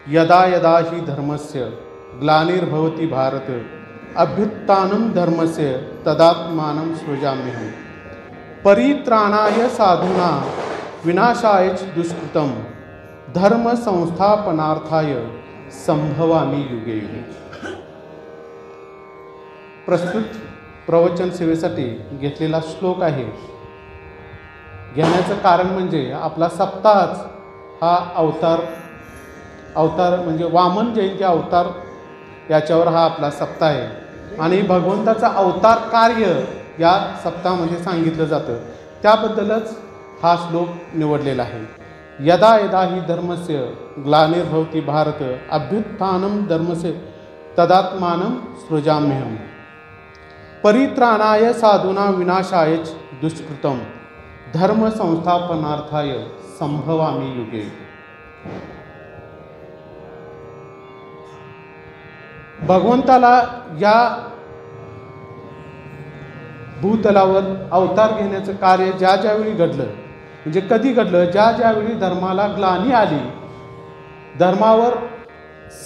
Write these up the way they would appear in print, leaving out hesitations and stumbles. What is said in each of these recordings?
यदा यदा हि धर्मस्य ग्लानिर्भवति भारत अभ्युत्थानं धर्मस्य तदात्मानं सृजाम्यहम्। परित्राणाय साधूना विनाशाय च दुष्कृतं धर्म संस्थापनार्थाय संभवामि युगे युगे। प्रस्तुत प्रवचन सेवेसाठी घेतलेला श्लोक आहे। घेण्याचं कारण म्हणजे आपला सप्ताहच हा अवतार म्हणजे वामन जयंती अवतार याच्यावर हा आपला सप्ताह आहे आणि भगवंताचं अवतार कार्य या सप्ताहामध्ये सांगितलं जातं, त्याबद्दलच हा श्लोक निवडलेला आहे। यदा यदा हि धर्मस्य ग्लानिर्भवति भारत अभ्युत्थानं धर्मस्य तदात्मानं सृजाम्यहम्। परित्राणाय साधूना विनाशाय च दुष्कृतं धर्म संस्थापनार्थाय संभवामि युगे। भगवंताला या भूतलावर अवतार घेण्याचं कार्य ज्या ज्यावेळी घडलं, म्हणजे कधी घडलं, ज्या ज्यावेळी धर्माला ग्लानी आली, धर्मावर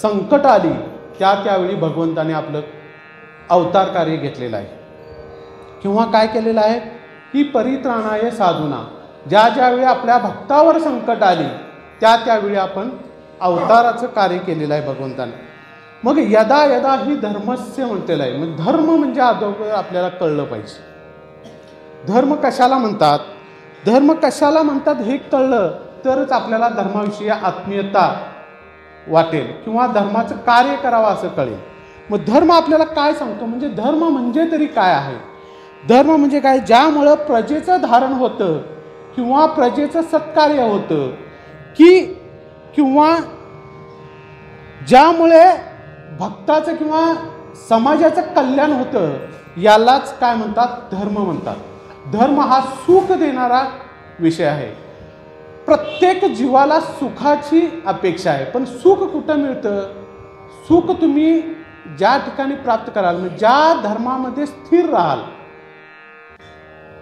संकट आली, त्यावेळी भगवंताने आपलं अवतार कार्य घेतलेलं आहे किंवा काय केलेलं आहे की परित्राणाय साधूना, ज्या ज्यावेळी आपल्या भक्तावर संकट आली त्यावेळी आपण अवताराचं कार्य केलेलं आहे भगवंताने। मग यदा यदा ही धर्मस्य म्हटलेलं आहे। मग धर्म म्हणजे अगोदर आपल्याला कळलं पाहिजे, धर्म कशाला म्हणतात, धर्म कशाला म्हणतात हे कळलं तरच आपल्याला धर्माविषयी आत्मीयता वाटेल किंवा धर्माचं कार्य करावं असं कळेल। मग धर्म आपल्याला काय सांगतो, म्हणजे धर्म म्हणजे तरी काय आहे, धर्म म्हणजे काय, ज्यामुळं प्रजेचं धारण होतं किंवा प्रजेचं सत्कार्य होतं किंवा ज्यामुळे भक्ताचं किंवा समाजाचं कल्याण होतं, यालाच काय म्हणतात, धर्म म्हणतात। धर्म हा सुख देणारा विषय आहे। प्रत्येक जीवाला सुखाची अपेक्षा आहे, पण सुख कुठं मिळतं, सुख तुम्ही ज्या ठिकाणी प्राप्त कराल, म्हणजे ज्या धर्मामध्ये स्थिर राहाल,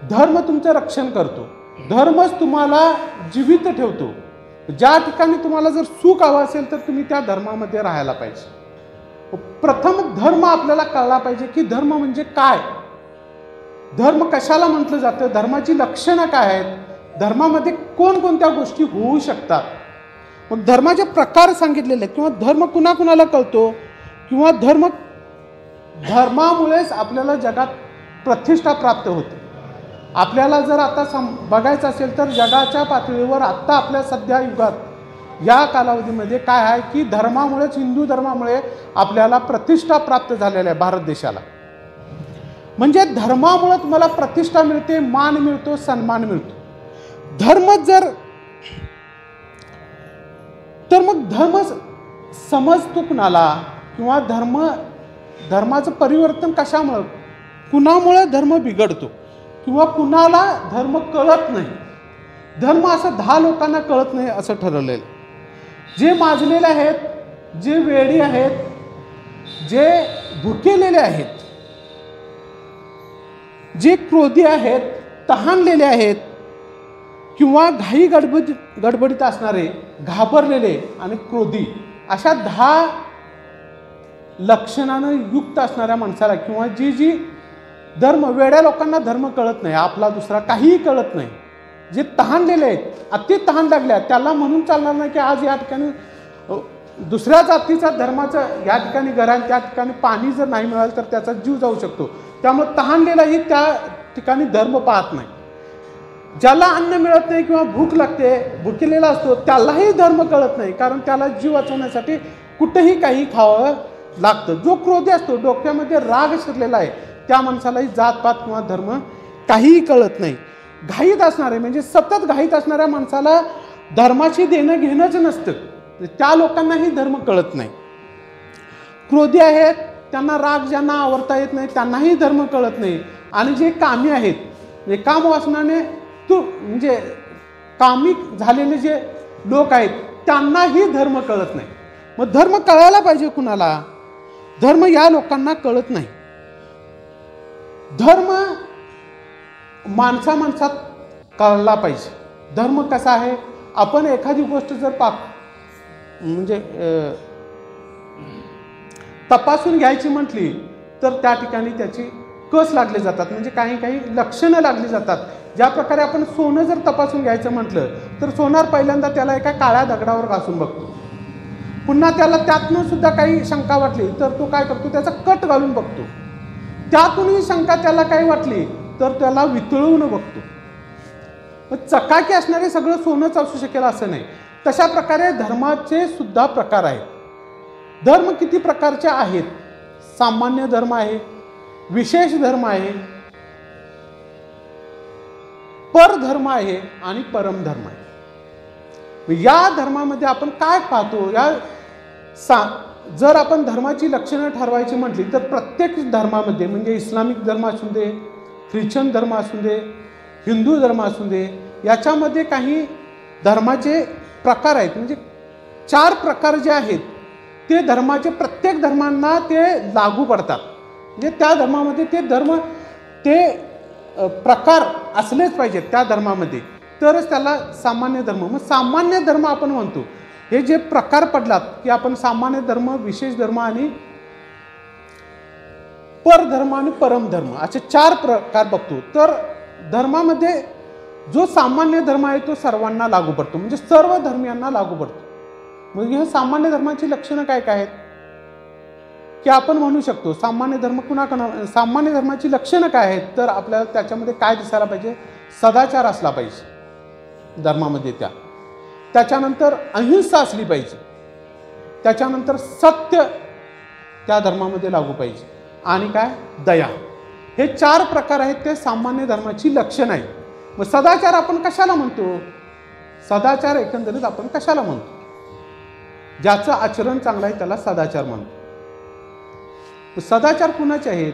धर्म तुमचं रक्षण करतो, धर्मच तुम्हाला जीवित ठेवतो। ज्या ठिकाणी तुम्हाला जर सुख हवं असेल तर तुम्ही त्या धर्मामध्ये राहायला पाहिजे। प्रथम धर्म आपल्याला कळला पाहिजे की धर्म म्हणजे काय, धर्म कशाला म्हटलं जातं, धर्माची लक्षणं काय आहेत, धर्मामध्ये कोणकोणत्या गोष्टी होऊ शकतात। मग धर्माचे प्रकार सांगितलेले आहेत किंवा धर्म कुणाकुणाला कळतो किंवा धर्मामुळेच आपल्याला जगात प्रतिष्ठा प्राप्त होते। आपल्याला जर आता बघायचं असेल तर जगाच्या पातळीवर आत्ता आपल्या सध्या युगात या कालावधीमध्ये काय आहे की धर्मामुळेच, हिंदू धर्मामुळे आपल्याला प्रतिष्ठा प्राप्त झालेल्या आहे भारत देशाला। म्हणजे धर्मामुळे तुम्हाला प्रतिष्ठा मिळते, मान मिळतो, सन्मान मिळतो। धर्म जर तर मग धर्म समजतो कुणाला किंवा धर्माचं परिवर्तन कशामुळं, कुणामुळे धर्म बिघडतो किंवा कुणाला धर्म कळत नाही। धर्म असं 10 लोकांना कळत नाही असं ठरवलेलं, जे माजलेले आहेत, जे वेडी आहेत, जे भुकेलेले आहेत, जे क्रोधी आहेत, तहानलेले आहेत किंवा घाई गडबडीत असणारे, घाबरलेले आणि क्रोधी, अशा 10 लक्षणानं युक्त असणाऱ्या माणसाला किंवा जी धर्म, वेड्या लोकांना धर्म कळत नाही, आपला दुसरा काहीही कळत नाही, जे तहानलेले आहेत, अति तहान लागल्या, त्याला म्हणून चालणार नाही की आज या ठिकाणी दुसऱ्या जातीचा धर्माचं या ठिकाणी घर आहे, त्या ठिकाणी पाणी जर नाही मिळालं तर त्याचा जीव जाऊ शकतो। त्यामुळे तहानलेलाही त्या ठिकाणी धर्म पाहत नाही। ज्याला अन्न मिळत नाही किंवा भूक लागते, भुकेलेला असतो, त्यालाही धर्म कळत नाही, कारण त्याला जीव वाचवण्यासाठी कुठेही काही खावं लागतं। जो क्रोधी असतो, डोक्यामध्ये राग शिरलेला आहे, त्या माणसालाही जातपात किंवा धर्म काहीही कळत नाही। घाईत असणारे म्हणजे सतत घाईत असणाऱ्या माणसाला धर्माची देणं घेणंच नसतं, त्या लोकांनाही धर्म कळत नाही। क्रोधी आहेत, त्यांना राग ज्यांना आवरता येत नाही त्यांनाही धर्म कळत नाही। आणि जे कामी आहेत, म्हणजे काम वासनाने म्हणजे कामिक झालेले जे लोक आहेत त्यांनाही धर्म कळत नाही। मग धर्म कळायला पाहिजे कुणाला, धर्म या लोकांना कळत नाही। धर्म माणसात कळला पाहिजे। धर्म कसा आहे, आपण एखादी गोष्ट जर म्हणजे तपासून घ्यायची म्हटली तर त्या ठिकाणी त्याची कस लागले जातात, म्हणजे काही काही लक्षणं लागली जातात. ज्या प्रकारे आपण सोनं जर तपासून घ्यायचं म्हटलं तर सोनार पहिल्यांदा त्याला एका काळ्या दगडावर घासून बघतो. पुन्हा त्याला त्यातनं सुद्धा काही शंका वाटली तर तो काय करतो, त्याचा कट घालून बघतो. त्यातूनही शंका त्याला काही वाटली तर त्याला वितळवून बघतो. चकाकी असणारे सगळं सोनंच असू शकेल असं नाही. तशा प्रकारे धर्माचे सुद्धा प्रकार आहेत. धर्म किती प्रकारचे आहेत? सामान्य धर्म आहे, विशेष धर्म आहे, परधर्म आहे आणि परमधर्म आहे. या धर्मामध्ये आपण काय पाहतो, जर आपण धर्माची लक्षणं ठरवायची म्हटली तर प्रत्येक धर्मामध्ये, म्हणजे इस्लामिक धर्म असू दे, ख्रिश्चन धर्म असू दे, हिंदू धर्म असू दे, याच्यामध्ये काही धर्माचे प्रकार आहेत. म्हणजे 4 प्रकार जे आहेत ते धर्माचे प्रत्येक धर्मांना ते लागू पडतात. म्हणजे त्या धर्मामध्ये ते प्रकार असलेच पाहिजेत त्या धर्मामध्ये, तरच त्याला सामान्य धर्म. मग सामान्य धर्म आपण म्हणतो. हे जे प्रकार पडलात की आपण सामान्य धर्म, विशेष धर्म आणि परधर्म आणि परमधर्म असे 4 प्रकार बघतो. तर धर्मामध्ये जो सामान्य धर्म आहे तो सर्वांना लागू पडतो, म्हणजे सर्व धर्मियांना लागू पडतो. मग हे सामान्य धर्माची लक्षणं काय काय आहेत की आपण म्हणू शकतो सामान्य धर्म सामान्य धर्माची लक्षणं काय आहेत, तर आपल्याला त्याच्यामध्ये काय दिसायला पाहिजे, सदाचार असला पाहिजे धर्मामध्ये, त्याच्यानंतर अहिंसा असली पाहिजे, त्याच्यानंतर सत्य त्या धर्मामध्ये लागू पाहिजे आणि काय, दया. हे 4 प्रकार आहेत ते सामान्य धर्माची लक्षणं आहेत. मग सदाचार आपण कशाला म्हणतो? सदाचार एकंदरीत आपण कशाला म्हणतो? ज्याचं आचरण चांगलं आहे त्याला सदाचार म्हणतो. सदाचार कुणाचे आहेत?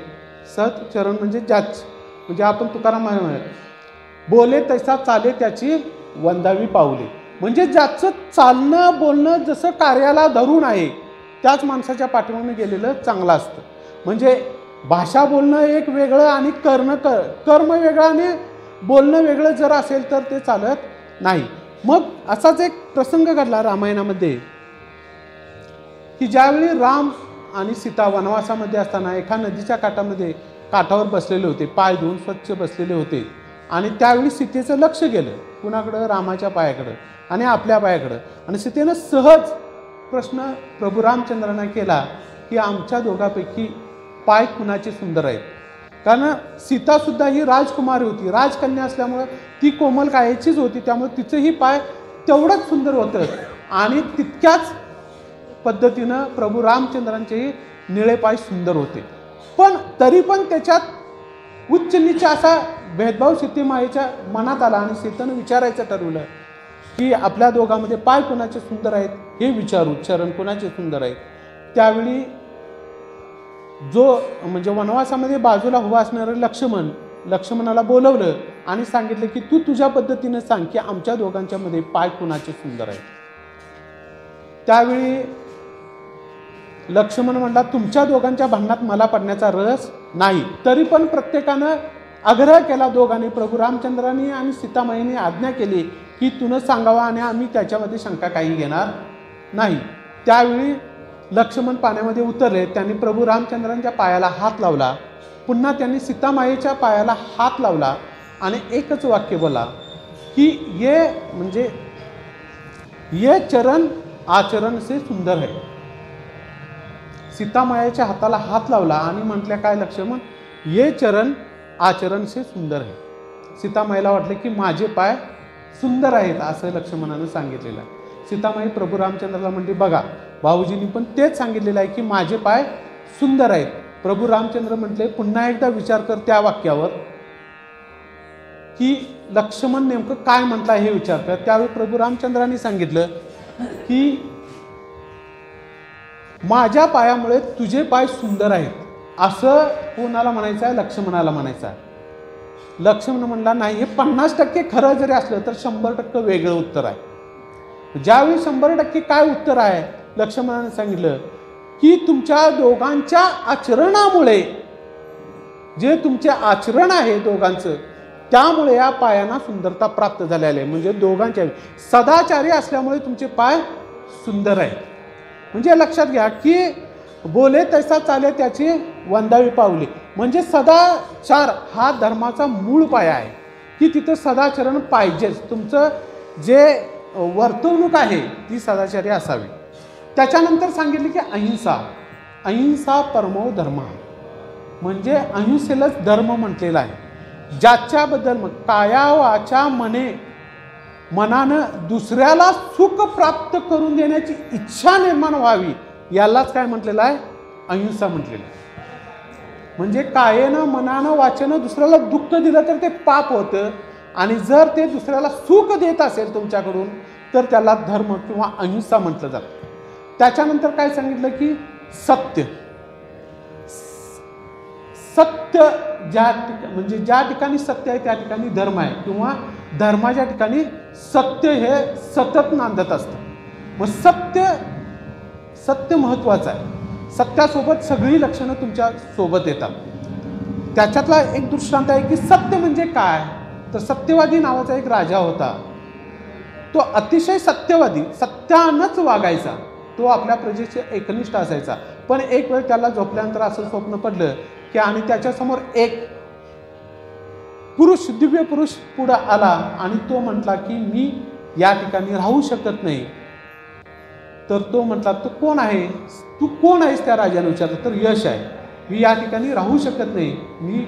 सदचरण म्हणजे म्हणजे आपण तुकाराम बोले तैसा चाले त्याची वंदावी पाऊले. म्हणजे ज्याचं चालणं बोलणं जसं कार्याला धरून आहे त्याच माणसाच्या पाठीमागून गेलेलं चांगलं असतं. म्हणजे भाषा बोलणं एक वेगळं आणि कर्म वेगळं आणि बोलणं वेगळं जर असेल तर ते चालत नाही. मग असाच एक प्रसंग घडला रामायणामध्ये की ज्यावेळी राम आणि सीता वनवासामध्ये असताना एका नदीच्या काठावर बसलेले होते, पाय धुवून स्वच्छ बसलेले होते. आणि त्यावेळी सीतेचं लक्ष गेलं कुणाकडं, रामाच्या पायाकडं आणि आपल्या पायाकडं. आणि सीतेनं सहज प्रश्न प्रभू रामचंद्रांना केला की आमच्या दोघांपैकी पाय कुणाचे सुंदर आहेत? कारण सीतासुद्धा ही राजकुमारी होती, राजकन्या असल्यामुळं ती कोमल कायेचीच होती, त्यामुळे तिचंही पाय तेवढंच सुंदर होतं. आणि तितक्याच पद्धतीनं प्रभू रामचंद्रांचेही निळे पाय सुंदर होते. पण तरी पण त्याच्यात उच्च नीच असा भेदभाव सीतेमायेच्या मनात आला आणि सीतेनं विचारायचं ठरवलं की आपल्या दोघांमध्ये पाय कुणाचे सुंदर आहेत हे विचारू, चरण कुणाचे सुंदर आहेत. त्यावेळी म्हणजे वनवासामध्ये बाजूला उभा असणारं लक्ष्मणाला बोलवलं आणि सांगितलं की तू तुझ्या पद्धतीनं सांग की आमच्या दोघांच्या मध्ये पाय कुणाचे सुंदर आहेत. त्यावेळी लक्ष्मण म्हणला तुमच्या दोघांच्या भांडणात मला पडण्याचा रस नाही. तरी पण प्रत्येकानं आग्रह केला दोघांनी, प्रभू रामचंद्रांनी आणि सीतामाईने आज्ञा केली की तुनं सांगावा आणि आम्ही त्याच्यामध्ये शंका काही घेणार नाही. त्यावेळी लक्ष्मण पाण्यामध्ये उतरले, त्यांनी प्रभू रामचंद्रांच्या पायाला हात लावला, पुन्हा त्यांनी सीतामाईच्या पायाला हात लावला आणि एकच वाक्य बोला की ये चरण आचरण से सुंदर है. सीतामाईच्या हाताला हात लावला आणि म्हटल्या काय लक्ष्मण, ये चरण आचरण से सुंदर है. सीतामाईला वाटलं की माझे पाय सुंदर आहेत असं लक्ष्मणानं सांगितलेलं आहे. सीतामाई प्रभू रामचंद्राला म्हणते बघा भाऊजींनी पण तेच सांगितलेलं आहे की माझे पाय सुंदर आहेत. प्रभू रामचंद्र म्हटले पुन्हा एकदा विचार कर त्या वाक्यावर की लक्ष्मण नेमकं काय म्हटलं हे विचार कर. त्यावेळी प्रभू रामचंद्रांनी सांगितलं की माझ्या पायामुळे तुझे पाय सुंदर आहेत असं कोणाला म्हणायचं आहे, लक्ष्मणाला म्हणायचं आहे. लक्ष्मण म्हणला नाही, हे 50% खरं जरी असलं तर 100% वेगळं उत्तर आहे. ज्यावेळी 100% काय उत्तर आहे, लक्ष्मणाने सांगितलं की तुमच्या दोघांच्या आचरणामुळे, जे तुमचे आचरण आहे दोघांचं, त्यामुळे या पायांना सुंदरता प्राप्त झालेली आहे. म्हणजे दोघांच्या सदाचारी असल्यामुळे तुमचे पाय सुंदर आहे. म्हणजे लक्षात घ्या की बोले तैसा चाले त्याची वंदावी पावले. म्हणजे सदाचार हा धर्माचा मूळ पाया आहे की तिथं सदाचरण पाहिजेच. तुमचं जे वर्तवणूक आहे ती सदाचारी असावी. त्याच्यानंतर सांगितले की अहिंसा. अहिंसा परमो धर्म. म्हणजे अहिंसेलाच धर्म म्हटलेला आहे. ज्याच्याबद्दल मग काया वाचा मनानं दुसऱ्याला सुख प्राप्त करून देण्याची इच्छा निर्माण व्हावी यालाच काय म्हटलेलं आहे? अहिंसा म्हटलेलं आहे. म्हणजे कायेनं मनानं वाचेनं दुसऱ्याला दुःख दिलं तर ते पाप होतं आणि जर ते दुसऱ्याला सुख देत असेल तुमच्याकडून तर त्याला धर्म किंवा अहिंसा म्हटलं जातं. त्याच्यानंतर काय सांगितलं की सत्य. सत्य म्हणजे ज्या ठिकाणी सत्य आहे त्या ठिकाणी धर्म आहे किंवा धर्माच्या ठिकाणी सत्य हे सतत नांदत असतं. मग सत्य महत्वाचं आहे. सत्यासोबत सगळी लक्षणं तुमच्या सोबत येतात. त्याच्यातला एक दृष्टांत आहे की सत्य म्हणजे काय. तर सत्यवादी नावाचा एक राजा होता. तो अतिशय सत्यवादी, सत्यानंच वागायचा. तो आपल्या प्रजेचे एकनिष्ठ असायचा. पण एक वेळ त्याला झोपल्यानंतर असं स्वप्न पडलं की आणि त्याच्यासमोर एक पुरुष, दिव्य पुरुष पुढे आला आणि तो म्हटला की मी या ठिकाणी राहू शकत नाही. तर तो म्हटला तू कोण आहे, तू कोण आहेस, त्या राजाने विचारलं. तर यश आहे, मी या ठिकाणी राहू शकत नाही, मी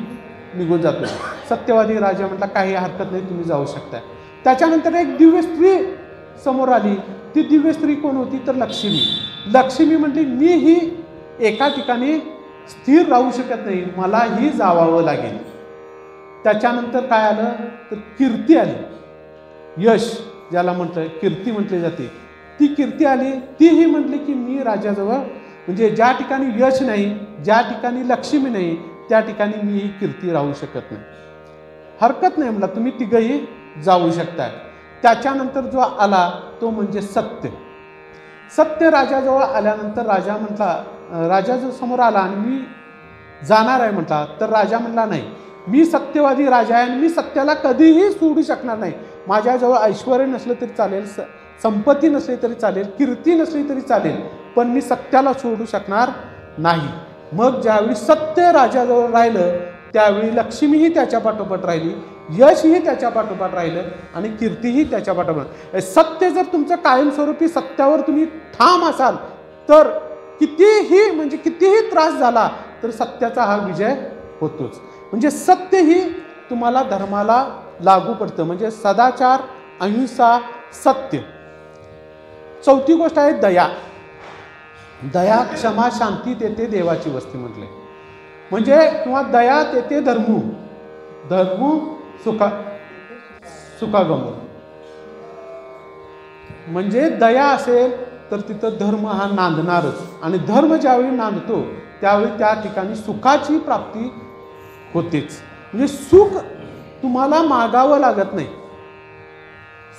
निघून जातो. सत्यवादी राजा म्हटला काही हरकत नाही, तुम्ही जाऊ शकता. त्याच्यानंतर एक दिव्य स्त्री समोर आली. ती दिव्य स्त्री कोण होती तर लक्ष्मी. लक्ष्मी म्हटली मी ही एका ठिकाणी स्थिर राहू शकत नाही, मलाही जावावं लागेल. त्याच्यानंतर काय आलं तर कीर्ती आली. यश ज्याला म्हटलं कीर्ती म्हटली जाते, ती कीर्ती आली. तीही म्हटली की मी राजाजवळ म्हणजे ज्या ठिकाणी यश नाही, ज्या ठिकाणी लक्ष्मी नाही, त्या ठिकाणी मी ही कीर्ती राहू शकत नाही. हरकत नाही म्हणला, तुम्ही तिघही जाऊ शकताय. त्याच्यानंतर जो आला तो म्हणजे सत्य. सत्य राजाजवळ आल्यानंतर राजा म्हटला, राजा जो समोर आला आणि मी जाणार आहे म्हटला. तर राजा म्हटला नाही, मी सत्यवादी राजा आहे आणि मी सत्याला कधीही सोडू शकणार नाही. माझ्याजवळ ऐश्वर्य नसलं तरी चालेल, संपत्ती नसली तरी चालेल, कीर्ती नसली तरी चालेल, पण मी सत्याला सोडू शकणार नाही. मग ज्यावेळी सत्य राजाजवळ राहिलं त्यावेळी लक्ष्मीही त्याच्या पाठोपाठ राहिली, यशही त्याच्या पाठोपाठ राहिलं आणि कीर्तीही त्याच्या पाठोपाठ. सत्य जर तुमचं कायमस्वरूपी सत्यावर तुम्ही ठाम असाल तर कितीही त्रास झाला तर सत्याचा हा विजय होतोच. म्हणजे सत्य ही तुम्हाला धर्माला लागू पडतं. म्हणजे सदाचार, अहिंसा, सत्य. चौथी गोष्ट आहे दया. दया, क्षमा, शांती तेथे देवाची वस्ती म्हटले. म्हणजे किंवा दया तेथे धर्मू सुखागमू. म्हणजे दया असेल तर तिथं धर्म हा नांदणारच आणि धर्म ज्यावेळी नांदतो त्यावेळी त्या ठिकाणी सुखाची प्राप्ती होतेच. म्हणजे सुख तुम्हाला मागावं लागत नाही,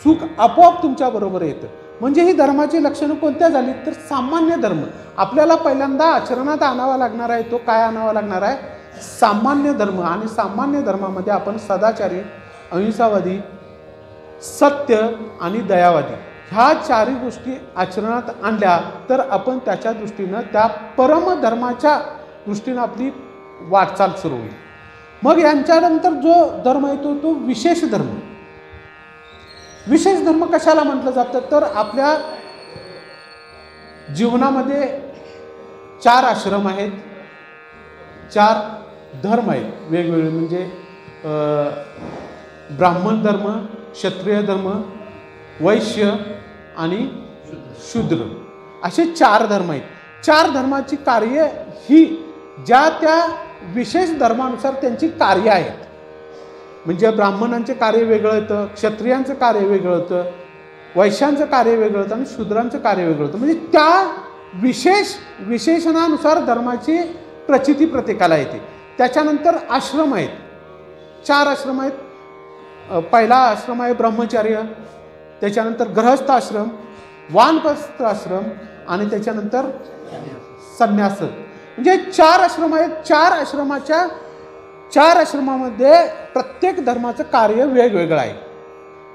सुख आपोआप तुमच्या बरोबर येतं. म्हणजे ही धर्माची लक्षणं कोणत्या झाली तर सामान्य धर्म. आपल्याला पहिल्यांदा आचरणात आणावा लागणार आहे, तो काय आणावा लागणार आहे? सामान्य धर्म. आणि सामान्य धर्मामध्ये आपण सदाचारी, अहिंसावादी, सत्य आणि दयावादी ह्या चारही गोष्टी आचरणात आणल्या तर आपण त्याच्या दृष्टीनं त्या परमधर्माच्या दृष्टीनं आपली वाटचाल सुरू होईल. मग यांच्यानंतर जो धर्म येतो तो विशेष धर्म. विशेष धर्म कशाला म्हटलं जातं तर आपल्या जीवनामध्ये 4 आश्रम आहेत, 4 धर्म आहेत वेगवेगळे. म्हणजे ब्राह्मण धर्म, क्षत्रिय धर्म, वैश्य आणि शूद्र असे 4 धर्म आहेत. 4 धर्माची कार्य ही ज्या त्या विशेष धर्मानुसार त्यांची कार्य आहेत. म्हणजे ब्राह्मणांचे कार्य वेगळं होतं, क्षत्रियांचं कार्य वेगळं होतं, वैश्यांचं कार्य वेगळं होतं आणि शूद्रांचं कार्य वेगळं होतं. म्हणजे त्या विशेषणानुसार धर्माची प्रचिती प्रत्येकाला येते. त्याच्यानंतर आश्रम आहेत, 4 आश्रम आहेत. पहिला आश्रम आहे ब्रह्मचर्य, त्याच्यानंतर गृहस्थ आश्रम, वानप्रस्थ आश्रम आणि त्याच्यानंतर संन्यास. म्हणजे 4 आश्रम आहेत. 4 आश्रमामध्ये प्रत्येक धर्माचं कार्य वेगवेगळं आहे.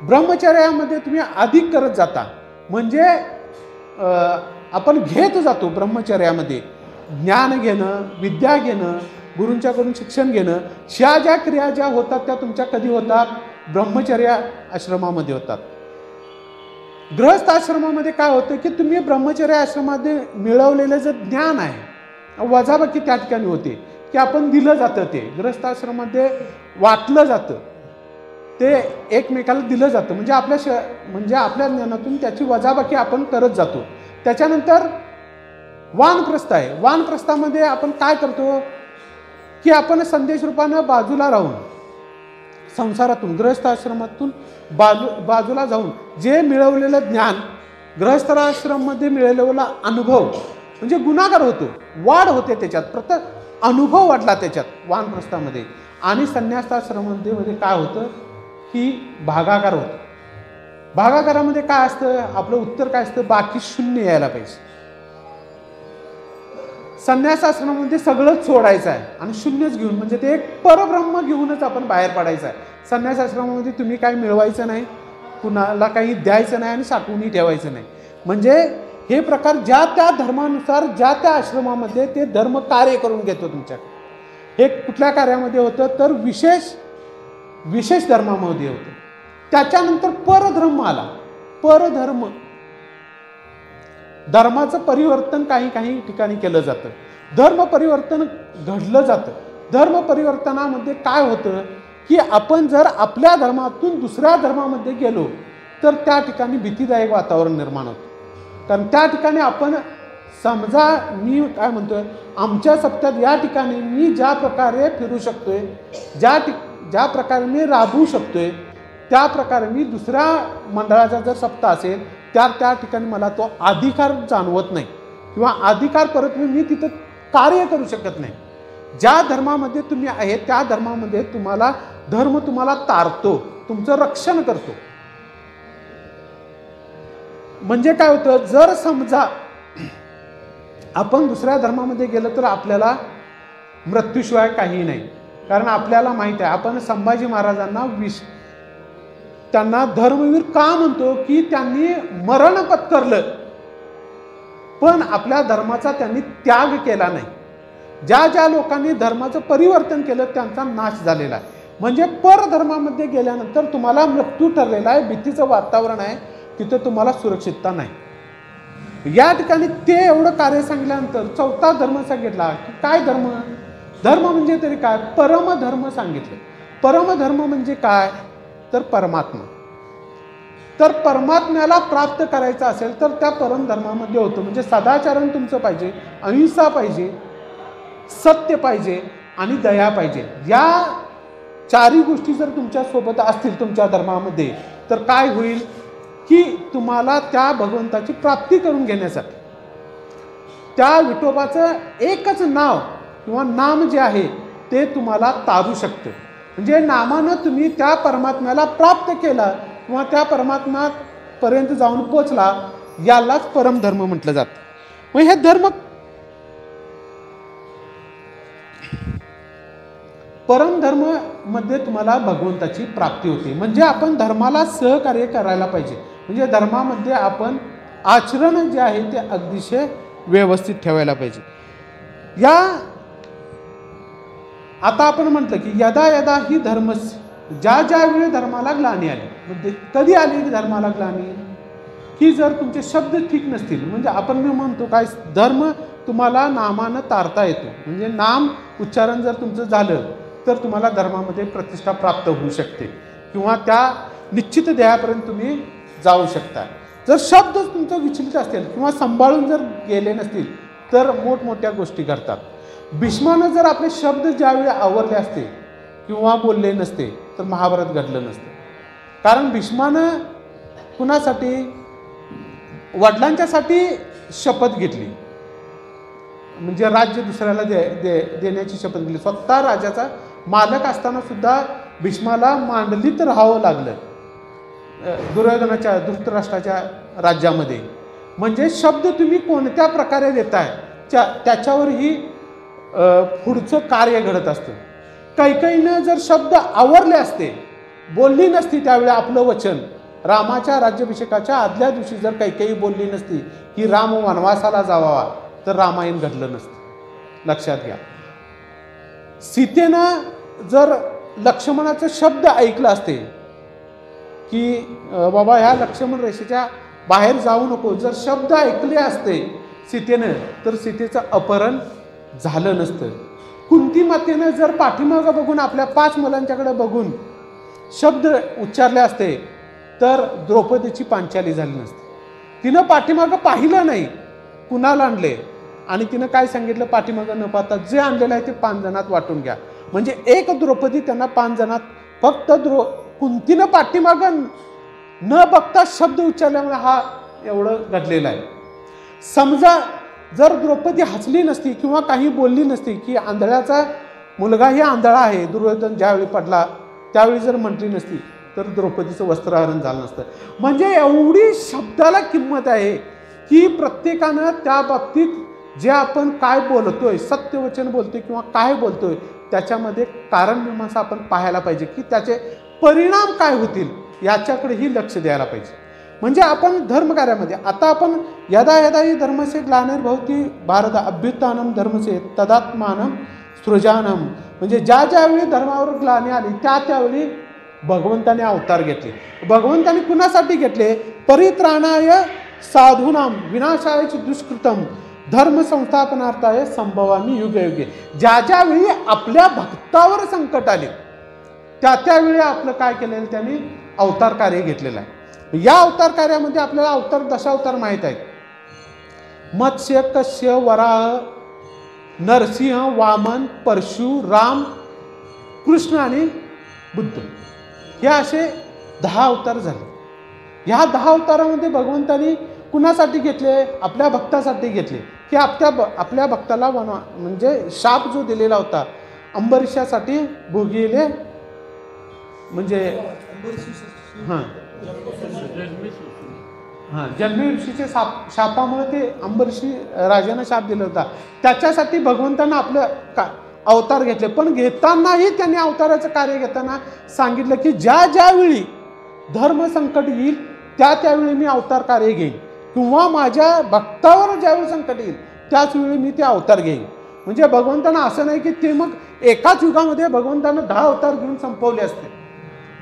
ब्रह्मचर्यामध्ये तुम्ही अधिक करत जाता. म्हणजे आपण घेत जातो ब्रह्मचर्यामध्ये, ज्ञान घेणं, विद्या घेणं, गुरूंच्याकडून शिक्षण घेणं, ज्या क्रिया ज्या होतात त्या तुमच्या कधी होतात? ब्रह्मचर्य आश्रमामध्ये होतात. गृहस्थ आश्रमामध्ये काय होतं की तुम्ही ब्रह्मचर्य आश्रमामध्ये मिळवलेलं जे ज्ञान आहे वजाबाकी त्या ठिकाणी होते की आपण दिलं जातं, ते गृहस्थ आश्रमामध्ये वाटलं जातं, ते एकमेकाला दिलं जातं, म्हणजे आपल्या ज्ञानातून त्याची वजाबाकी आपण करत जातो. त्याच्यानंतर वानप्रस्थ आहे. वानप्रस्थामध्ये आपण काय करतो की आपण संदेश रूपानं बाजूला राहून संसारातून गृहस्थ आश्रमातून बाजूला जाऊन जे मिळवलेलं ज्ञान, गृहस्थाश्रममध्ये मिळवलेला अनुभव म्हणजे गुणाकार होतो, वाढ होते त्याच्यात, अनुभव वाढला त्याच्यात वानप्रस्थामध्ये. आणि संन्यासाश्रमामध्ये काय होतं की भागाकार होतं. भागाकारामध्ये काय असतं? आपलं उत्तर काय असतं? बाकी शून्य यायला पाहिजे. संन्यासाश्रमामध्ये सगळंच सोडायचं आहे आणि शून्यच घेऊन, म्हणजे ते एक परब्रह्म घेऊनच आपण बाहेर पडायचं आहे. संन्यासाश्रमामध्ये तुम्ही काही मिळवायचं नाही, कुणाला काही द्यायचं नाही आणि साठवूनही ठेवायचं नाही. म्हणजे हे प्रकार ज्या त्या धर्मानुसार ज्या त्या आश्रमामध्ये ते धर्म कार्य करून घेतो तुमच्याकडे. हे कुठल्या कार्यामध्ये होतं तर विशेष धर्मामध्ये होतं. त्याच्यानंतर परधर्म आला. परधर्म धर्माचं परिवर्तन काही ठिकाणी केलं जातं, धर्म परिवर्तन घडलं जातं. धर्म परिवर्तनामध्ये काय होतं की आपण जर आपल्या धर्मातून दुसऱ्या धर्मामध्ये गेलो तर त्या ठिकाणी भीतीदायक वातावरण निर्माण होतं. कारण त्या ठिकाणी आपण समजा, मी काय म्हणतोय, आमच्या सप्त्यात या ठिकाणी मी ज्या प्रकारे फिरू शकतोय, ज्या प्रकारे मी राबवू शकतोय, त्या प्रकारे मी दुसऱ्या मंडळाचा जर सप्ताह असेल त्या ठिकाणी मला तो अधिकार जाणवत नाही किंवा अधिकार परत मी तिथं कार्य करू शकत नाही. ज्या धर्मामध्ये तुम्ही आहे त्या धर्मामध्ये धर्म तुम्हाला तारतो, तुमचं रक्षण करतो. म्हणजे काय होतं, जर समजा आपण दुसऱ्या धर्मामध्ये गेलं तर आपल्याला मृत्यूशिवाय काही नाही. कारण आपल्याला माहित आहे, आपण संभाजी महाराजांना त्यांना धर्मवीर का म्हणतो की त्यांनी मरण पत्करलं, पण आपल्या धर्माचा त्यांनी त्याग केला नाही. ज्या लोकांनी धर्माचं परिवर्तन केलं त्यांचा नाश झालेला आहे. म्हणजे परधर्मामध्ये गेल्यानंतर तुम्हाला मृत्यू ठरलेला आहे, भीतीचं वातावरण आहे, तिथं तुम्हाला सुरक्षितता नाही. या ठिकाणी ते एवढं कार्य सांगितल्यानंतर चौथा धर्म सांगितला की काय धर्म म्हणजे तरी काय? परमधर्म सांगितले. परमधर्म म्हणजे काय तर परमात्मा. तर परमात्म्याला प्राप्त करायचं असेल तर त्या परमधर्मामध्ये होतं. म्हणजे सदाचरण तुमचं पाहिजे, अहिंसा पाहिजे, सत्य पाहिजे आणि दया पाहिजे. या चारही गोष्टी जर तुमच्या सोबत असतील तुमच्या धर्मामध्ये तर काय होईल की तुम्हाला त्या भगवंताची प्राप्ती करून घेण्यासाठी त्या विठोबाचं एकच नाव किंवा नाम जे आहे ते तुम्हाला तारू शकतं. म्हणजे नामानं तुम्ही त्या परमात्म्याला प्राप्त केला किंवा त्या परमात्म्यापर्यंत जाऊन पोचला, यालाच परमधर्म म्हटलं जातं. मग हे धर्म परमधर्म मध्ये तुम्हाला भगवंताची प्राप्ती होते. म्हणजे आपण धर्माला सहकार्य करायला पाहिजे. म्हणजे धर्मामध्ये आपण आचरण जे आहे ते अतिशय व्यवस्थित ठेवायला पाहिजे. आता आपण म्हटलं की यदा यदा ही धर्म, ज्या वेळी धर्माला ग्लानी आली, म्हणजे कधी आली धर्माला ग्लानी की जर तुमचे शब्द ठीक नसतील. म्हणजे आपण मी म्हणतो काय, धर्म तुम्हाला नामानं तारता येतो. म्हणजे नाम उच्चारण जर तुमचं झालं तर तुम्हाला धर्मामध्ये प्रतिष्ठा प्राप्त होऊ शकते किंवा त्या निश्चित ध्येयापर्यंत तुम्ही जाऊ शकता. जर शब्द तुमचं विचलित असतील किंवा सांभाळून जर गेले नसतील तर मोठमोठ्या गोष्टी घडतात. भीष्मानं जर आपले शब्द ज्यावेळी आवरले असते किंवा बोलले नसते तर महाभारत घडलं नसतं. कारण भीष्मानं कुणासाठी, वडिलांच्यासाठी शपथ घेतली, म्हणजे राज्य दुसऱ्याला देण्याची शपथ घेतली. स्वतः राजाचा मालक असताना सुद्धा भीष्माला मांडलीत राहावं लागलं धृतराष्ट्राच्या राज्यामध्ये. म्हणजे शब्द तुम्ही कोणत्या प्रकारे देताय त्याच्यावरही पुढचं कार्य घडत असतं. कैकेयीनं जर शब्द आवरले असते, बोलली नसती त्यावेळी आपलं वचन, रामाच्या राज्याभिषेकाच्या आदल्या दिवशी जर कैकेयी बोलली नसती की राम वनवासाला जावा, तर रामायण घडलं नसतं. लक्षात घ्या. सीतेनं जर लक्ष्मणाचं शब्द ऐकलं असते की बाबा ह्या लक्ष्मण रेषेच्या बाहेर जाऊ नको, जर शब्द ऐकले असते सीतेनं, तर सीतेचं अपहरण झालं नसतं. कुंती मातेनं जर पाठीमागं बघून आपल्या 5 मुलांच्याकडे बघून शब्द उच्चारले असते, तर द्रौपदीची पांचाली झाली नसती. तिनं पाठीमागं पाहिलं नाही कुणाला आणले, आणि तिनं काय सांगितलं, पाठीमागं न पाहता जे आणलेलं आहे ते 5 जणात वाटून घ्या. म्हणजे एक द्रौपदी त्यांना 5 जणात, फक्त कुंतीनं पाठीमागं न बघता शब्द उच्चारल्यामुळे हा एवढं घडलेलं आहे. समजा जर द्रौपदी हसली नसती किंवा काही बोलली नसती की आंधळ्याचा मुलगाही आंधळा आहे, दुर्योधन ज्यावेळी पडला त्यावेळी जर म्हटली नसती, तर द्रौपदीचं वस्त्रहरण झालं नसतं. म्हणजे एवढी शब्दाला किंमत आहे की प्रत्येकानं त्या बाबतीत जे आपण काय बोलतोय, सत्यवचन बोलतोय किंवा काय बोलतोय, त्याच्यामध्ये कारणमीमांसा आपण पाहायला पाहिजे की त्याचे परिणाम काय होतील याच्याकडेही लक्ष द्यायला पाहिजे. म्हणजे आपण धर्मकार्यामध्ये आता आपण यदा यदा ही धर्मसे ग्लानिर्भवती भारत अभ्युत्थानम धर्मसे तदात्मानम सृजानम, म्हणजे ज्या ज्यावेळी धर्मावर ग्लानी आली त्यावेळी भगवंताने अवतार घेतले. भगवंताने कुणासाठी घेतले, परित्राणाय साधूनाम विनाशाय दुष्कृतम धर्म संस्थापनार्थाय संभवामी युगे युगे. ज्या ज्यावेळी आपल्या भक्तावर संकट आले त्यावेळी आपलं काय केलेलं, त्यांनी अवतार कार्य घेतलेलं आहे. या अवतार कार्यामध्ये आपल्याला अवतार दशावतार माहीत आहेत. मत्स्य, कश्य, वराह, नरसिंह, वामन, परशु, राम, कृष्ण आणि बुद्ध, हे असे 10 अवतार झाले. ह्या 10 अवतारामध्ये भगवंतानी कुणासाठी घेतले, आपल्या भक्तासाठी घेतले की आपल्या भक्ताला म्हणजे शाप जो दिलेला होता अंबरीषासाठी भोगीले, म्हणजे जन्मी ऋषीचे शापामुळे ते अंबरीषी राजाने शाप दिला होता, त्याच्यासाठी भगवंतांना आपलं अवतार घेतले. पण घेतानाही त्यांनी अवताराचं कार्य घेताना सांगितलं की ज्या ज्यावेळी धर्म संकट येईल त्यावेळी मी अवतार कार्य घेईन, किंवा माझ्या भक्तावर ज्यावेळी संकट येईल त्याच वेळी मी ते अवतार घेईन. म्हणजे भगवंतांना असं नाही की ते मग एकाच युगामध्ये भगवंतानं 10 अवतार घेऊन संपवले असते.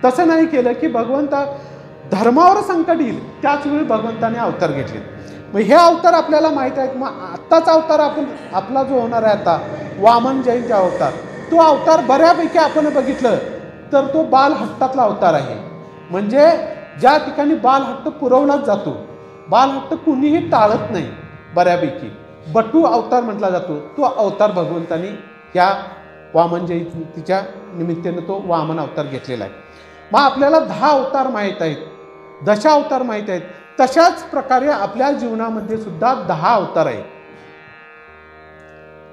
तसं नाही केलं की भगवंता धर्मावर संकट येईल त्याच वेळी भगवंताने अवतार घेतले. मग हे अवतार आपल्याला माहीत आहेत. मग आत्ताचा अवतार आपला जो होणार आहे आता वामन जयंती अवतार, तो अवतार बऱ्यापैकी आपण बघितलं तर तो बालहट्टातला अवतार आहे. म्हणजे ज्या ठिकाणी बालहट्ट पुरवलाच जातो, बालहट्ट कुणीही टाळत नाही, बऱ्यापैकी बटू अवतार म्हटला जातो, तो अवतार भगवंतानी या वामन जयंतीच्या निमित्तानं तो वामन अवतार घेतलेला आहे. मग आपल्याला 10 अवतार माहीत आहेत, दशावतार माहीत आहेत. तशाच प्रकारे आपल्या जीवनामध्ये सुद्धा 10 अवतार आहेत.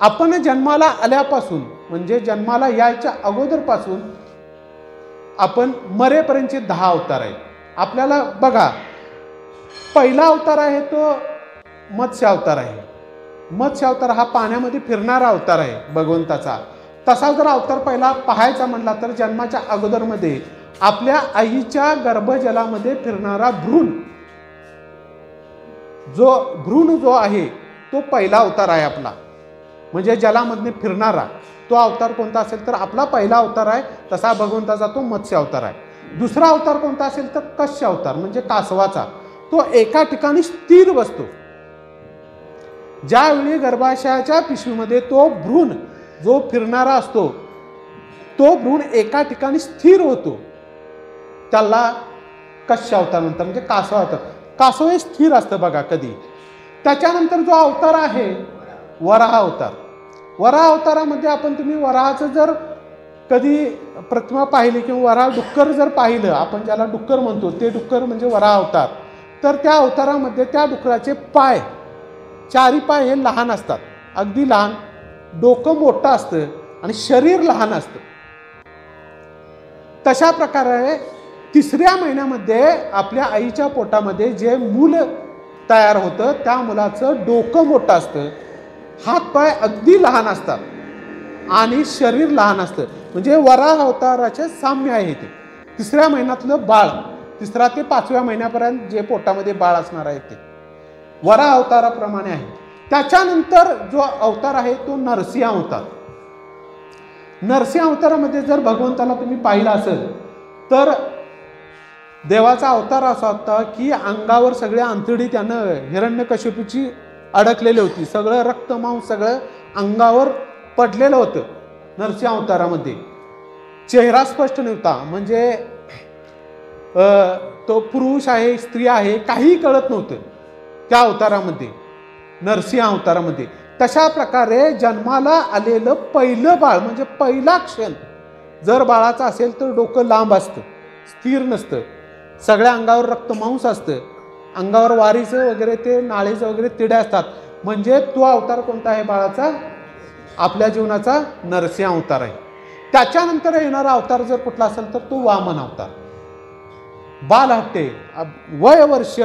आपण जन्माला आल्यापासून म्हणजे जन्माला यायच्या अगोदरपासून आपण मरेपर्यंतचे 10 अवतार आहेत. आपल्याला बघा, पहिला अवतार आहे तो मत्स्य अवतार आहे. मत्स्य अवतार हा पाण्यामध्ये फिरणारा अवतार आहे भगवंताचा. तसा जर अवतार पहिला पाहायचा म्हटला तर जन्माच्या अगोदरमध्ये आपल्या आईच्या गर्भजलामध्ये फिरणारा भ्रूण जो आहे तो पहिला अवतार आहे आपला. म्हणजे जलामधने फिरणारा तो अवतार कोणता असेल तर आपला पहिला अवतार आहे. तसा भगवंताचा तो मत्स्य अवतार आहे. दुसरा अवतार कोणता असेल तर कश्य अवतार म्हणजे कासवाचा. तो एका ठिकाणी स्थिर बसतो. ज्यावेळी गर्भाशयाच्या पिशवीमध्ये तो भ्रूण जो फिरणारा असतो तो भ्रूण एका ठिकाणी स्थिर होतो, त्याला कश्य अवतार म्हणतात, म्हणजे कासव अवतार. कासव हे स्थिर असतं बघा कधी. त्याच्यानंतर जो अवतार आहे वराह अवतार. वराह अवतारामध्ये तुम्ही वराहाचं जर कधी प्रतिमा पाहिली किंवा वराह डुक्कर जर पाहिलं, आपण ज्याला डुक्कर म्हणतो ते डुक्कर म्हणजे वराह अवतार. तर त्या अवतारामध्ये त्या डुकराचे पाय, 4 पाय हे लहान असतात, अगदी लहान. डोकं मोठं असतं आणि शरीर लहान असतं. तशा प्रकारे 3ऱ्या महिन्यामध्ये आपल्या आईच्या पोटामध्ये जे मूल तयार होतं त्या मुलाचं डोकं मोठं असतं, हातपाय अगदी लहान असतात आणि शरीर लहान असतं. म्हणजे वराह अवताराचे साम्य आहे ते. 3ऱ्या महिन्यातलं बाळ, 3 ते 5व्या महिन्यापर्यंत जे पोटामध्ये बाळ असणार आहे ते वरा अवताराप्रमाणे आहे. त्याच्यानंतर जो अवतार आहे तो नरसिंह अवतार. नरसिंह अवतारामध्ये जर भगवंताला तुम्ही पाहिलं असेल तर देवाचा अवतार असा होता की अंगावर सगळे अंतडी त्यानं हिरण्यकशिपूची अडकलेली होती. सगळं रक्तमांस सगळं अंगावर पडलेलं होतं नरसिंह अवतारामध्ये. चेहरा स्पष्ट नव्हता, म्हणजे तो पुरुष आहे स्त्री आहे काही कळत नव्हतं त्या अवतारामध्ये, नरसिंह अवतारामध्ये. तशा प्रकारे जन्माला आलेलं पहिलं बाळ म्हणजे पहिला क्षण जर बाळाचा असेल तर डोकं लांब असतं, स्थिर नसतं, सगळ्या अंगावर रक्तमांस असतं, अंगावर वारीचं वगैरे ते नाळीचं वगैरे तिडे असतात. म्हणजे तो अवतार कोणता आहे बाळाचा? आपल्या जीवनाचा नरसिंह अवतार आहे. त्याच्यानंतर येणारा अवतार जर कुठला असेल तर तो वामन अवतार. बाल हट्टे वय वर्ष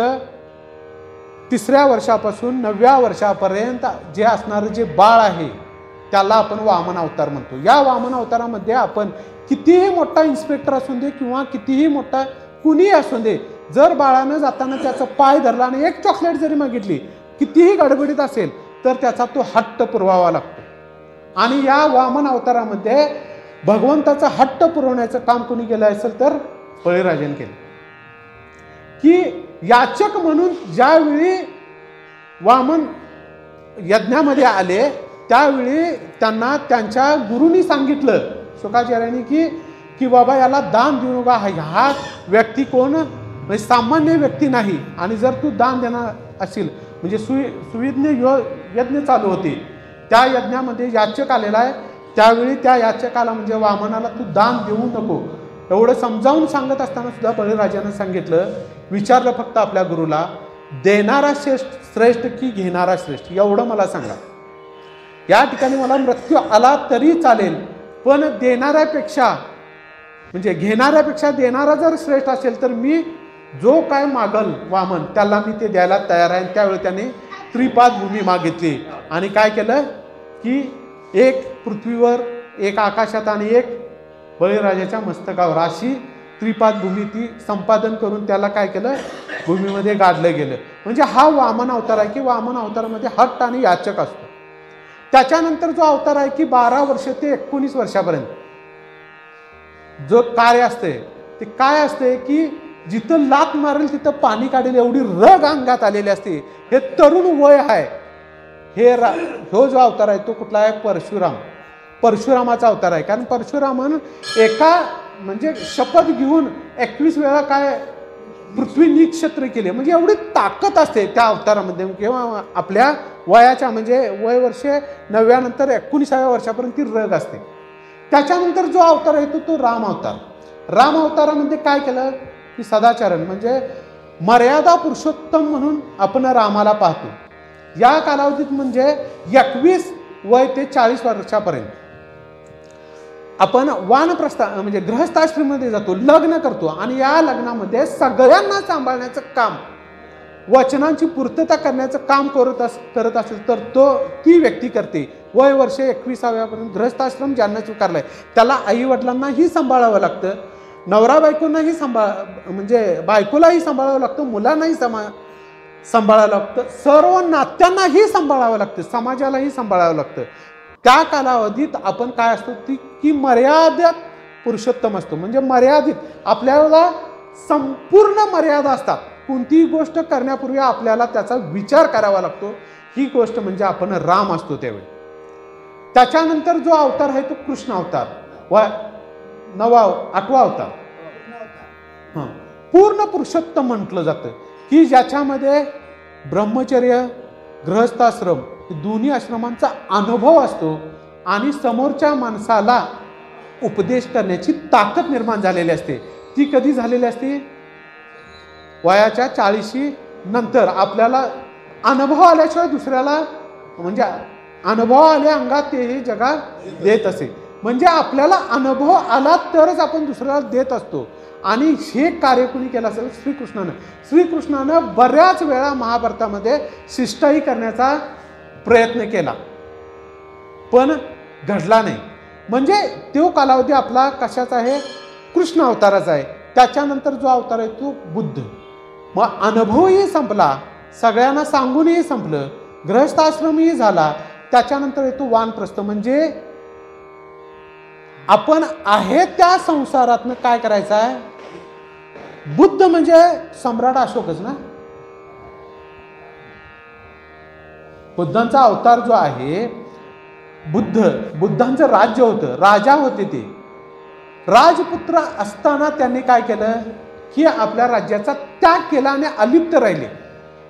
3ऱ्या वर्षापासून 9व्या वर्षापर्यंत जे असणारं जे बाळ आहे त्याला आपण वामन अवतार म्हणतो. या वामन अवतारामध्ये आपण कितीही मोठा इन्स्पेक्टर असून दे किंवा कितीही मोठा कुणीही असून दे, जर बाळानं जाताना त्याचा पाय धरला आणि एक चॉकलेट जरी मागितली, कितीही गडबडीत असेल तर त्याचा तो हट्ट पुरवावा लागतो. आणि या वामन अवतारामध्ये भगवंताचा हट्ट पुरवण्याचं काम कोणी केलं असेल तर बळीराजाने केलं. की याचक म्हणून ज्यावेळी वामन यज्ञामध्ये आले त्यावेळी त्यांना त्यांच्या गुरुनी सांगितलं शुकाचार्यांनी की बाबा याला दान देऊ नका, हा व्यक्ती कोण म्हणजे सामान्य व्यक्ती नाही. आणि जर तू दान देणार असेल म्हणजे सुविज्ञ यज्ञ चालू होते, त्या यज्ञामध्ये याचक आलेला आहे, त्यावेळी त्या याचकाला म्हणजे वामनाला तू दान देऊ नको एवढं समजावून सांगत असताना सुद्धा बळीराजानं सांगितलं, विचारलं फक्त आपल्या गुरुला, देणारा श्रेष्ठ की घेणारा श्रेष्ठ एवढं मला सांगा. या ठिकाणी मला मृत्यू आला तरी चालेल, पण देणाऱ्यापेक्षा म्हणजे घेणाऱ्यापेक्षा देणारा जर श्रेष्ठ असेल तर मी जो काय मागल वामन त्याला मी ते द्यायला तयार आहे. त्यावेळी त्याने त्रिपाद भूमी मागितली आणि काय केलं की एक पृथ्वीवर, एक आकाशात आणि एक बळीराजाच्या मस्तकावर अशी त्रिपाद भूमी ती संपादन करून त्याला काय केलं भूमीमध्ये गाडलं गेलं. म्हणजे हा वामन अवतार आहे की वामन अवतारामध्ये हट्ट आणि याचक असतो. त्याच्यानंतर जो अवतार आहे की 12 वर्ष ते 19 वर्षापर्यंत जो कार्य असते ते काय असते की जिथं लात मारेल तिथं पाणी काढेल एवढी रग अंगात आलेली असते. हे तरुण वय आहे. हो जो अवतार आहे तो कुठला आहे? परशुरामाचा अवतार आहे. कारण परशुरामन एका म्हणजे शपथ घेऊन 21 वेळा काय पृथ्वी निक्षत्र केले. म्हणजे एवढी ताकद असते त्या अवतारामध्ये किंवा आपल्या वयाच्या म्हणजे वय वर्ष 9व्या नंतर 19व्या वर्षापर्यंत ती रग असते. त्याच्यानंतर जो अवतार आहे तो राम अवतार. राम अवतारामध्ये काय केलं की सदाचरण म्हणजे मर्यादा पुरुषोत्तम म्हणून आपण रामाला पाहतो. या कालावधीत म्हणजे 21 वय ते 40 वर्षापर्यंत आपण वानप्रस्थ म्हणजे गृहस्थाश्रममध्ये जातो, लग्न करतो आणि या लग्नामध्ये सगळ्यांना सांभाळण्याचं काम, वचनांची पूर्तता करण्याचं काम करत असेल तर ती व्यक्ती करते. वय वर्ष 21व्यापर्यंत गृहस्थाश्रम ज्यांना स्वीकारलाय त्याला आई वडिलांनाही सांभाळावं लागतं, नवरा बायकोंनाही म्हणजे बायकोलाही सांभाळावं लागतं, मुलांनाही सांभाळावं लागतं, सर्व नात्यांनाही सांभाळावं लागतं, समाजालाही सांभाळावं लागतं. त्या कालावधीत आपण काय असतो की मर्यादित पुरुषोत्तम असतो. म्हणजे मर्यादित आपल्याला संपूर्ण मर्यादा असतात. कोणतीही गोष्ट करण्यापूर्वी आपल्याला त्याचा विचार करावा लागतो. ही गोष्ट म्हणजे आपण राम असतो त्यावेळी. त्याच्यानंतर जो अवतार आहे तो कृष्ण अवतार, 8वा अवतार. पूर्ण पुरुषोत्तम म्हटलं जातं की ज्याच्यामध्ये ब्रह्मचर्य गृहस्थाश्रम दोन्ही आश्रमांचा अनुभव असतो आणि समोरच्या माणसाला उपदेश करण्याची ताकद निर्माण झालेली असते. ती कधी झालेली असते? वयाच्या 40 नंतर. आपल्याला अनुभव आल्याशिवाय दुसऱ्याला म्हणजे अनुभव आले अंगात तेही जगात देत असे. म्हणजे आपल्याला अनुभव आला तरच आपण दुसऱ्याला देत असतो. आणि हे कार्य कोणी केलं असेल? श्रीकृष्णानं बऱ्याच वेळा महाभारतामध्ये शिष्टाई करण्याचा प्रयत्न केला पण घडला नाही. म्हणजे तो कालावधी आपला कशाचा आहे? कृष्ण अवताराचा आहे. त्याच्यानंतर जो अवतार आहे तो बुद्ध. मग अनुभवही संपला, सगळ्यांना सांगूनही संपलं, गृहस्थाश्रमही झाला. त्याच्यानंतर येतो वानप्रस्थ. म्हणजे आपण आहे त्या संसारातनं काय करायचं आहे. बुद्ध म्हणजे सम्राट अशोकच ना. बुद्धांचा अवतार जो आहे, बुद्धांचं राज्य होतं, राजा होते ते. राजपुत्र असताना त्यांनी काय केलं की आपल्या राज्याचा त्याग केला आणि अलिप्त राहिले.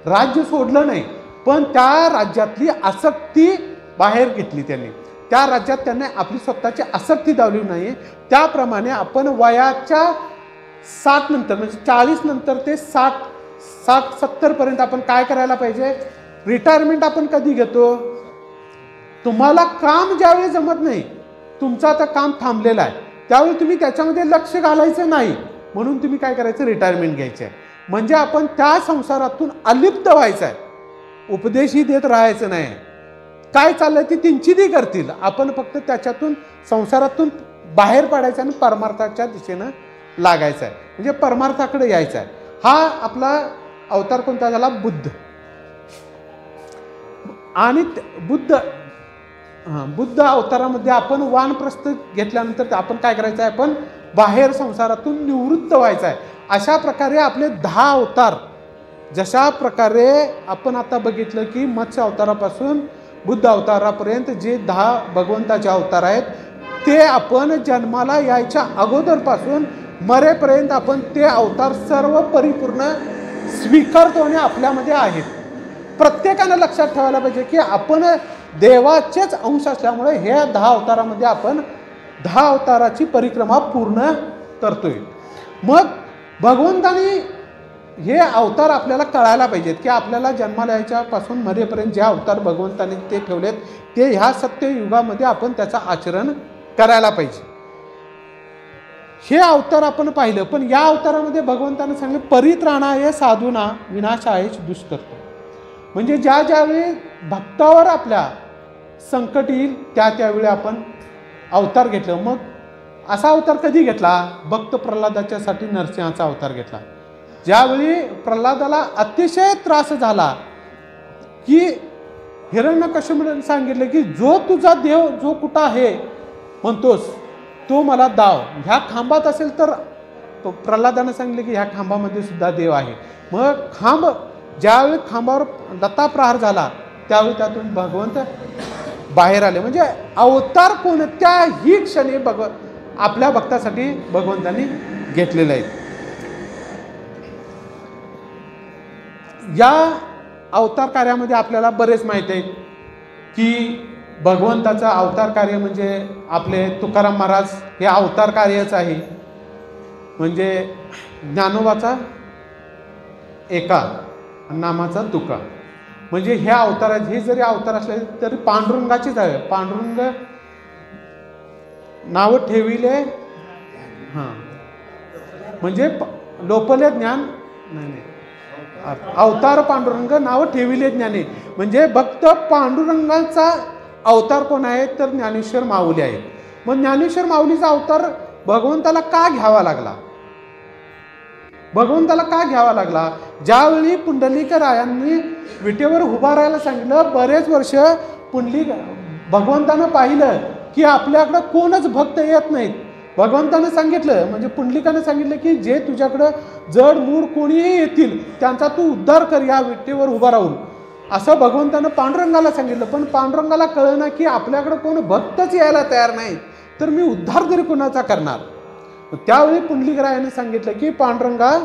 राज्य सोडलं नाही, पण त्या राज्यातली आसक्ती बाहेर घेतली त्यांनी. त्या राज्यात त्यांनी आपली स्वतःची आसक्ती दावली नाही. त्याप्रमाणे आपण वयाच्या 60 नंतर म्हणजे 40 नंतर ते 60-70 पर्यंत आपण काय करायला पाहिजे. रिटायरमेंट आपण कधी घेतो. तुम्हाला काम ज्यावेळी जमत नाही, तुमचं आता काम थांबलेलं आहे, त्यावेळी तुम्ही त्याच्यामध्ये लक्ष घालायचं नाही, म्हणून तुम्ही काय करायचं, रिटायरमेंट घ्यायचं आहे. म्हणजे आपण त्या संसारातून अलिप्त व्हायचं आहे. उपदेशही देत राहायचं नाही. काय चाललंय ती त्यांची करतील, आपण फक्त त्याच्यातून संसारातून बाहेर पडायचं आणि परमार्थाच्या दिशेनं लागायचं आहे, म्हणजे परमार्थाकडे यायचं आहे. हा आपला अवतार कोणता झाला, बुद्ध. आणि बुद्ध अवतारामध्ये आपण वानप्रस्थ घेतल्यानंतर आपण काय करायचं आहे, आपण बाहेर संसारातून निवृत्त व्हायचं आहे. अशा प्रकारे आपले 10 अवतार, जशा प्रकारे आपण आता बघितलं की मत्स्य अवतारापासून बुद्ध अवतारापर्यंत जे 10 भगवंताचे अवतार आहेत, ते आपण जन्माला यायच्या अगोदरपासून मरेपर्यंत आपण ते अवतार सर्व परिपूर्ण स्वीकारतो आणि आपल्यामध्ये आहेत. प्रत्येकानं लक्षात ठेवायला पाहिजे की आपण देवाचेच अंश असल्यामुळे ह्या 10 अवतारामध्ये आपण 10 अवताराची परिक्रमा पूर्ण करतोय. मग भगवंतानी हे अवतार आपल्याला कळायला पाहिजेत की आपल्याला जन्माला यायच्यापासून मरेपर्यंत जे अवतार भगवंताने ते ठेवलेत, ते ह्या सत्ययुगामध्ये आपण त्याचं आचरण करायला पाहिजे. हे अवतार आपण पाहिलं, पण या अवतारामध्ये भगवंताने सांगितलं परित्राणाय साधूना विनाशाय दुष्कर्म. म्हणजे ज्या ज्यावेळी भक्तावर आपल्या संकट येईल त्यावेळी आपण अवतार घेतलं. मग असा अवतार कधी घेतला, भक्त प्रल्हादाच्यासाठी नरसिंहाचा अवतार घेतला. ज्यावेळी प्रल्हादाला अतिशय त्रास झाला की हिरण्यकश्यपूने सांगितलं की जो तुझा देव जो कुठं आहे म्हणतोस तो मला दाव, ह्या खांबात असेल तर प्रल्हादाने सांगितलं की ह्या खांबामध्ये सुद्धा देव आहे. मग ज्यावेळी खांबावर दत्ता प्रहार झाला त्यावेळी त्यातून भगवंत बाहेर आले. म्हणजे अवतार कोणत्याही क्षणी आपल्या भक्तासाठी भगवंतांनी घेतलेले आहेत. या अवतार कार्यामध्ये आपल्याला बरेच माहिती आहे की भगवंताचं अवतार कार्य म्हणजे आपले तुकाराम महाराज हे अवतार कार्यच आहे. म्हणजे ज्ञानोबाचा एका नामाचा तुका, म्हणजे ह्या अवतारात हे जरी अवतार असले तरी पांडुरंगाचेच आहे. पांडुरंग नाव ठेविले, हां म्हणजे लोपले ज्ञान नाही, अवतार पांडुरंग नाव ठेविले ज्ञाने. म्हणजे भक्त पांडुरंगाचा अवतार कोण आहे तर ज्ञानेश्वर माऊली आहे. मग ज्ञानेश्वर माऊलीचा अवतार भगवंताला का घ्यावा लागला, भगवंताला का घ्यावा लागला. ज्यावेळी पुंडलिकरायांनी विटेवर उभा राहायला सांगितलं, बरेच वर्ष भगवंतानं पाहिलं की आपल्याकडं कोणच भक्त येत नाहीत. भगवंतानं सांगितलं, म्हणजे पुंडलिकानं सांगितलं की जे तुझ्याकडं जड मूळ कोणीही येतील त्यांचा तू उद्धार कर या विटेवर उभा राहून, असं भगवंतानं पांडुरंगाला सांगितलं. पण पांडुरंगाला कळलं ना की आपल्याकडं कोण भक्तच यायला तयार नाही, तर मी उद्धार तरी कोणाचा करणार. त्यावेळी पुंडलिकरायाने सांगितलं की पांडुरंगा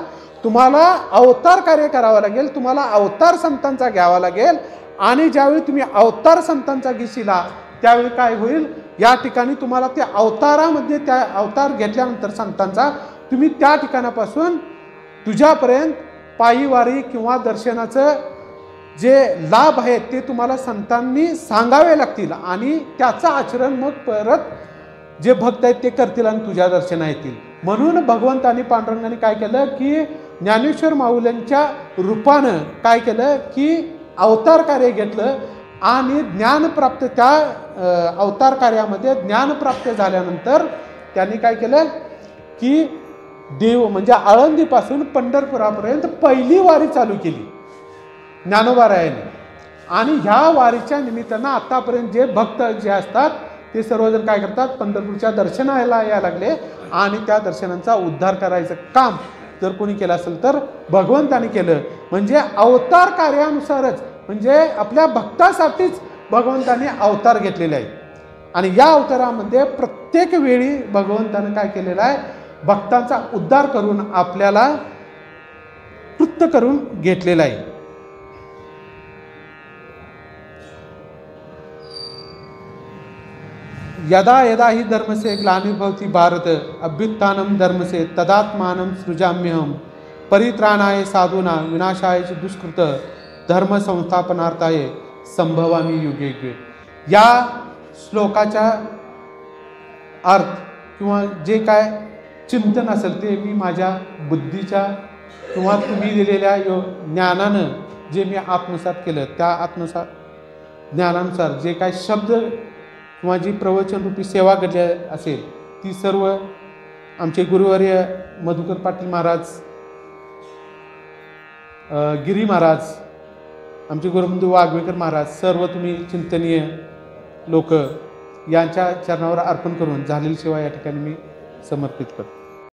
तुम्हाला अवतार कार्य करावं लागेल, तुम्हाला अवतार संतांचा घ्यावा लागेल. आणि ज्यावेळी तुम्ही अवतार संतांचा घेशीला त्यावेळी काय होईल, या ठिकाणी तुम्हाला त्या अवतारामध्ये त्या अवतार घेतल्यानंतर संतांचा तुम्ही त्या ठिकाणापासून तुझ्यापर्यंत पायीवारी किंवा दर्शनाचं जे लाभ आहेत ते तुम्हाला संतांनी सांगावे लागतील आणि त्याचं आचरण मग परत जे भक्त आहेत ते करतील आणि तुझ्या दर्शना येतील. म्हणून भगवंतानी पांडुरंगाने काय केलं की ज्ञानेश्वर माऊलींच्या रूपानं काय केलं की अवतार कार्य घेतलं आणि ज्ञानप्राप्त त्या अवतार कार्यामध्ये ज्ञानप्राप्त झाल्यानंतर त्यांनी काय केलं की देव म्हणजे आळंदीपासून पंढरपुरापर्यंत पहिली वारी चालू केली ज्ञानोबारायांनी. आणि ह्या वारीच्या निमित्तानं आतापर्यंत जे भक्त जे असतात ते सर्वजण काय करतात, पंढरपूरच्या दर्शनाला यायला लागले आणि त्या दर्शनांचा उद्धार करायचं काम जर कोणी केलं असेल तर भगवंताने केलं. म्हणजे अवतार कार्यानुसारच, म्हणजे आपल्या भक्तासाठीच भगवंताने अवतार घेतलेले आहे. आणि या अवतारामध्ये प्रत्येक वेळी भगवंतानं काय केलेलं आहे, भक्तांचा उद्धार करून आपल्याला तृप्त करून घेतलेला आहे. यदा यदा ही धर्मसे ग्लानिर्भवति भारत अभ्युत्थानं धर्मसे तदात्मानं सृजाम्यहम परित्राणाय साधूना विनाशाय दुष्कृत धर्म संस्थापनार्थाय संभवामी युगे युगे. या श्लोकाचा अर्थ किंवा जे काय चिंतन असेल ते मी माझ्या बुद्धीच्या किंवा तुम्ही दिलेल्या ज्ञानानं जे मी आत्मसात केलं, त्या आत्मसात ज्ञानानुसार जे काय शब्द किंवा जी प्रवचनरूपी सेवा घडली असेल ती सर्व आमचे गुरुवर्य मधुकर पाटील महाराज, गिरी महाराज, आमचे गुरुबंधू वाघवेकर महाराज, सर्व तुम्ही चिंतनीय लोक यांच्या चरणावर अर्पण करून झालेली सेवा या ठिकाणी मी समर्पित करतो.